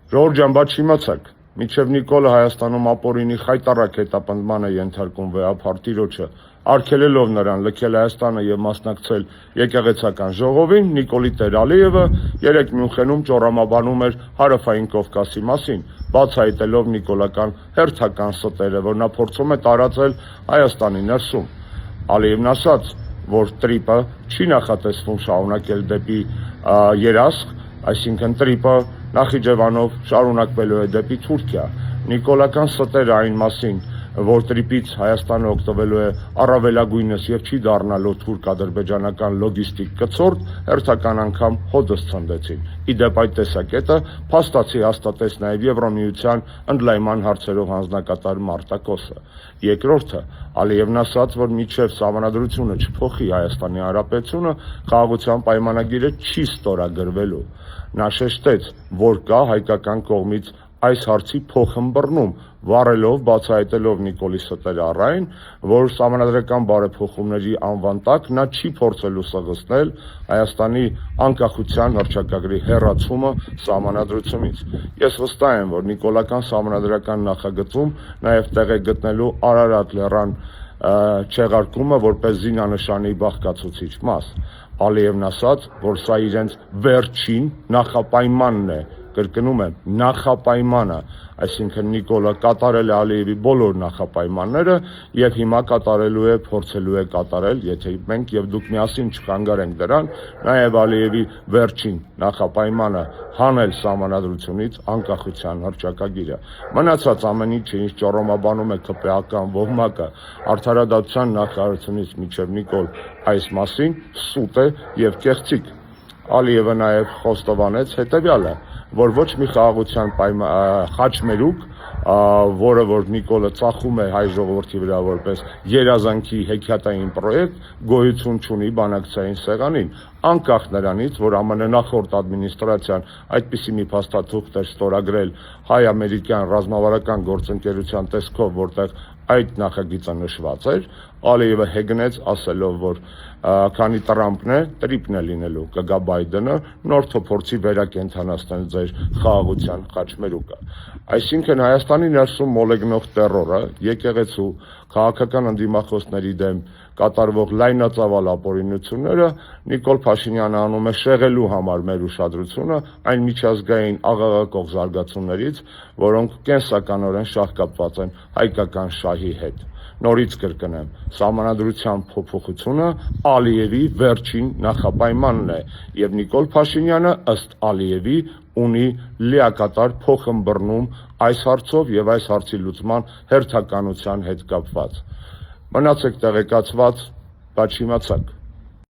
Ժողովուրդ ջան, բայց չիմացաք, մինչև Նիկոլը Հայաստանում ապօրինի խայտառակ հետապնդման է ենթարկում վեհափարտիրոջը, արգելելով նրան լքել Հայաստանը եւ մասնակցել եկեղեցական ժողովին, Նիկոլի տեր Ալիևը երեք Մյունխենում ճոռամաբանում էր Հարավային Կովկասի մասին, բացահայտելով նիկոլական հերթական ստերը, որ նա փորձում է տարածել Հայաստանի ներսում։ Ալիևն ասաց, որ տրիպը չի նախատեսվում շարունակել դեպի Երասխ, այսինքն տրիպը Նախիջևանով շարունակվելու է դեպի Թուրքիա։ Նիկոլական ստերը այն մասին, որ տրիպից Հայաստանը օգտվելու է առավելագույնս եւ չի դառնալու թուրք-ադրբեջանական լոգիստիկ կցորդ, հերթական անգամ հոդս ցնդեցին։ Իդեպ այդ տեսակետը փաստացի հաստատեց նաեւ Եվրոմիության ընդլայնման հարցերով հանձնակատար Մարտակոսը։ Երկրորդը, Ալիևն ասաց, որ մինչև սահմանադրությունը չփոխի Հայաստանի Հանրապետությունը, խաղաղության պայմանագիրը չի ստորագրվելու։ Նա շեշտեց, որ կա հայկական կողմից այս հարցի փոխըմբռնում, վառելով, բացահայտելով Նիկոլի ստերը առայն, որ սահմանադրական բարեփոխումների անվան տակ նա չի փորձելու սղացնել Հայաստանի անկախության հռչակագրի հեռացումը սահմանադրությունից։ Ես վստահ եմ, որ նիկոլական սահմանադրական նախագծում նաև տեղ է գտնելու Արարատ լեռան չեղարկումը որպես զինանշանի բաղկացուցիչ մաս։ Ալիևն ասաց, որ սա իրենց վերջին նախապայմանն է, կրկնում եմ, նախապայմանը, այսինքն Նիկոլը կատարել է Ալիևի բոլոր նախապայմանները եւ հիմա կատարելու է, փորձելու է կատարել, եթե մենք եւ դուք միասին չխանգարենք դրան, նաեւ Ալիևի վերջին նախապայմանը հանել սահմանադրությունից անկախության հռչակագիրը։ Մնացած ամեն ինչը, ինչ ճոռոմաբանում է ԿՊԱ-ական ոհմակը, արդարադատության նախարարությունից մինչև Նիկոլ այս մասին սուտ է եւ կեղծիք։ Ալիևը նաեւ խոստովանեց հետեւյալը, որ ոչ մի խաղաղության խաչմերուկ, որը որ Նիկոլը ծախում է հայ ժողովրդի վրա որպես երազանքի հեքիաթային պրոյեկտ, գոյություն չունի բանակցային սեղանին, անկախ նրանից, որ ԱՄՆ նախորդ ադմինիստրացիան այդպիսի մի փաստաթուղթ էր ստորագրել հայ-ամերիկյան ռազմավարական գործընկերության տեսքով, որտեղ այդ նախագիծը նշված էր, Ալիևը հեգնեց ասելով, որ քանի Տրամփն է, տրիպն է լինելու, կգա Բայդենը, նոր փորձի վերակենդանացնել ձեր խաղաղության խաչմերուկը։ Այսինքն Հայաստանի ներսում մոլեգնող տերորը, եկեղեցու, քաղաքական ընդդիմախոսների դեմ կատարվող լայնածավալ ապօրինությունները Նիկոլ Փաշինյանը անում է շեղելու համար մեր ուշադրությունը այն միջազգային աղաղակող զարգացումներից, որոնք կենսականորեն շահկապված են հայկական շահի հետ։ Նորից կրկնեմ, սահմանադրության փոփոխությունը Ալիևի վերջին նախապայմանն է եւ Նիկոլ Փաշինյանը ըստ Ալիևի ունի լիակատար փոխըմբռնում այս հարցով եւ այս հարցի լուծման հերթականության հետ կապված։ Մնացեք տեղեկացված, բայց չիմացաք